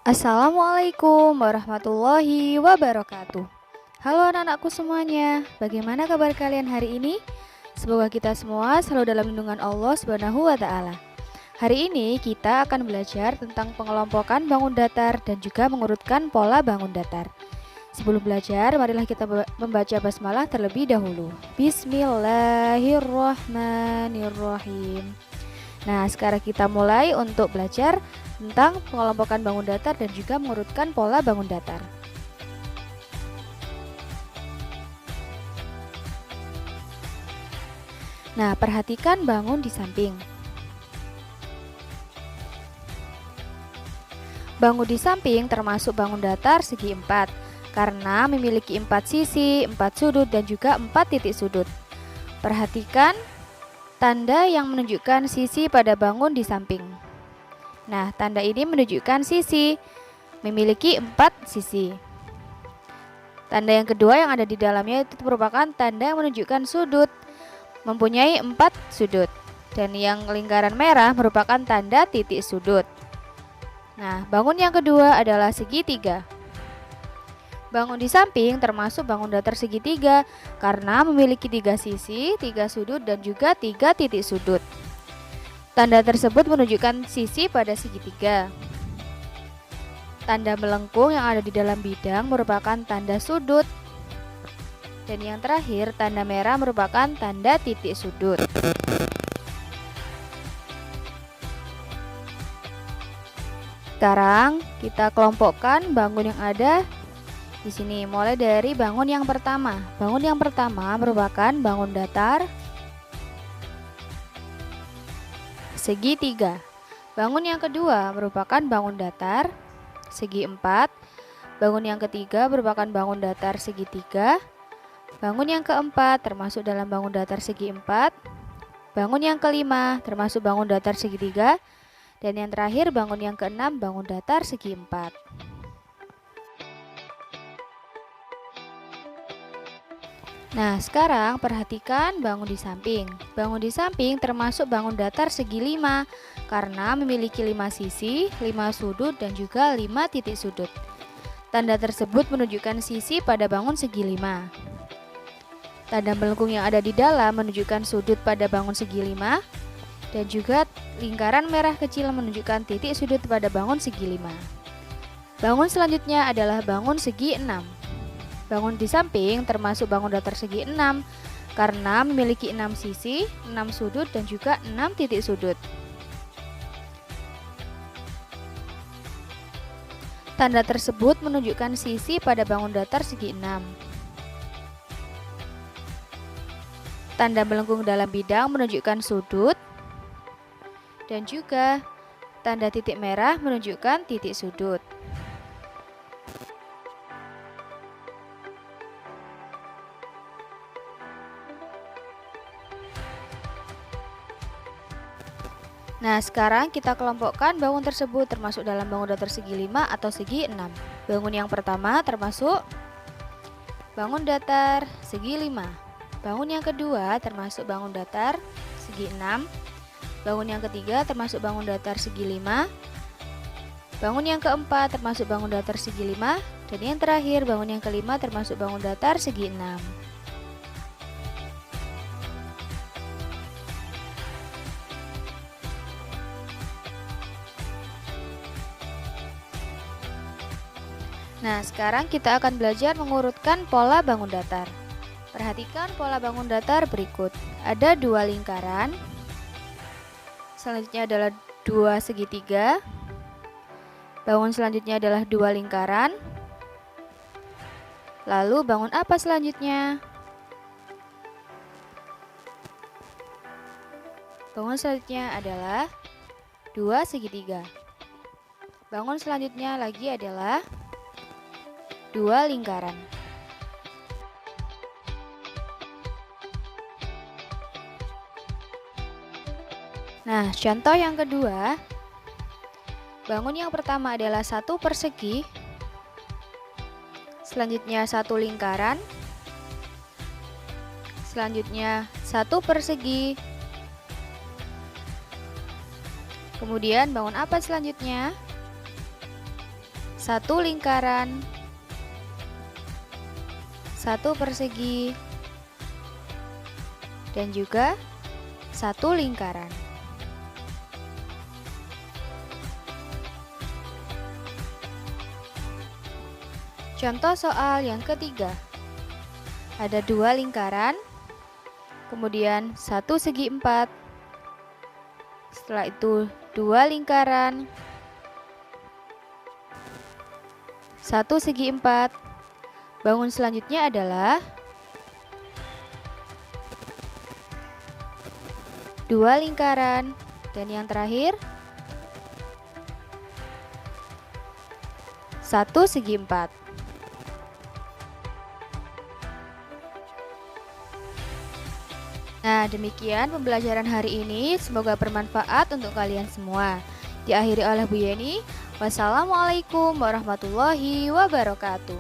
Assalamualaikum warahmatullahi wabarakatuh. Halo anak-anakku semuanya, bagaimana kabar kalian hari ini? Semoga kita semua selalu dalam lindungan Allah Subhanahu wa Ta'ala. Hari ini kita akan belajar tentang pengelompokan bangun datar dan juga mengurutkan pola bangun datar. Sebelum belajar, marilah kita membaca basmalah terlebih dahulu. Bismillahirrahmanirrahim. Nah, sekarang kita mulai untuk belajar tentang pengelompokan bangun datar dan juga mengurutkan pola bangun datar. Nah, perhatikan bangun di samping. Bangun di samping termasuk bangun datar segi 4 karena memiliki 4 sisi, 4 sudut dan juga 4 titik sudut. Perhatikan tanda yang menunjukkan sisi pada bangun di samping. Nah, tanda ini menunjukkan sisi, memiliki 4 sisi. Tanda yang kedua yang ada di dalamnya itu merupakan tanda yang menunjukkan sudut, mempunyai 4 sudut. Dan yang lingkaran merah merupakan tanda titik sudut. Nah, bangun yang kedua adalah segitiga. Bangun di samping termasuk bangun datar segitiga karena memiliki 3 sisi, 3 sudut dan juga 3 titik sudut. Tanda tersebut menunjukkan sisi pada segitiga. Tanda melengkung yang ada di dalam bidang merupakan tanda sudut. Dan yang terakhir, tanda merah merupakan tanda titik sudut. Sekarang kita kelompokkan bangun yang ada di sini, mulai dari bangun yang pertama. Bangun yang pertama merupakan bangun datar segi 3. Bangun yang kedua merupakan bangun datar segi 4. Bangun yang ketiga merupakan bangun datar segi 3. Bangun yang keempat termasuk dalam bangun datar segi 4. Bangun yang kelima termasuk bangun datar segi 3. Dan yang terakhir bangun yang keenam bangun datar segi 4. Nah, sekarang perhatikan bangun di samping. Bangun di samping termasuk bangun datar segi 5 karena memiliki 5 sisi, 5 sudut dan juga 5 titik sudut. Tanda tersebut menunjukkan sisi pada bangun segi 5. Tanda melengkung yang ada di dalam menunjukkan sudut pada bangun segi 5 dan juga lingkaran merah kecil menunjukkan titik sudut pada bangun segi 5. Bangun selanjutnya adalah bangun segi 6. Bangun di samping termasuk bangun datar segi 6 karena memiliki 6 sisi, 6 sudut dan juga 6 titik sudut. Tanda tersebut menunjukkan sisi pada bangun datar segi 6. Tanda melengkung dalam bidang menunjukkan sudut dan juga tanda titik merah menunjukkan titik sudut. Nah, sekarang kita kelompokkan bangun tersebut termasuk dalam bangun datar segi 5 atau segi 6. Bangun yang pertama termasuk bangun datar segi 5. Bangun yang kedua termasuk bangun datar segi 6. Bangun yang ketiga termasuk bangun datar segi 5. Bangun yang keempat termasuk bangun datar segi 5. Dan yang terakhir bangun yang kelima termasuk bangun datar segi 6. Nah, sekarang kita akan belajar mengurutkan pola bangun datar. Perhatikan pola bangun datar berikut. Ada 2 lingkaran. Selanjutnya adalah 2 segitiga. Bangun selanjutnya adalah 2 lingkaran. Lalu bangun apa selanjutnya? Bangun selanjutnya adalah 2 segitiga. Bangun selanjutnya lagi adalah 2 lingkaran. Nah, contoh yang kedua, bangun yang pertama adalah 1 persegi, selanjutnya 1 lingkaran, selanjutnya 1 persegi, kemudian bangun apa selanjutnya? satu lingkaran, satu persegi, dan juga satu lingkaran. Contoh soal yang ketiga. Ada dua lingkaran, kemudian satu segi 4. Setelah itu dua lingkaran, satu segi 4. Bangun selanjutnya adalah dua lingkaran, dan yang terakhir satu segi 4. Nah, demikian pembelajaran hari ini. Semoga bermanfaat untuk kalian semua. Diakhiri oleh Bu Yeni. Wassalamualaikum warahmatullahi wabarakatuh.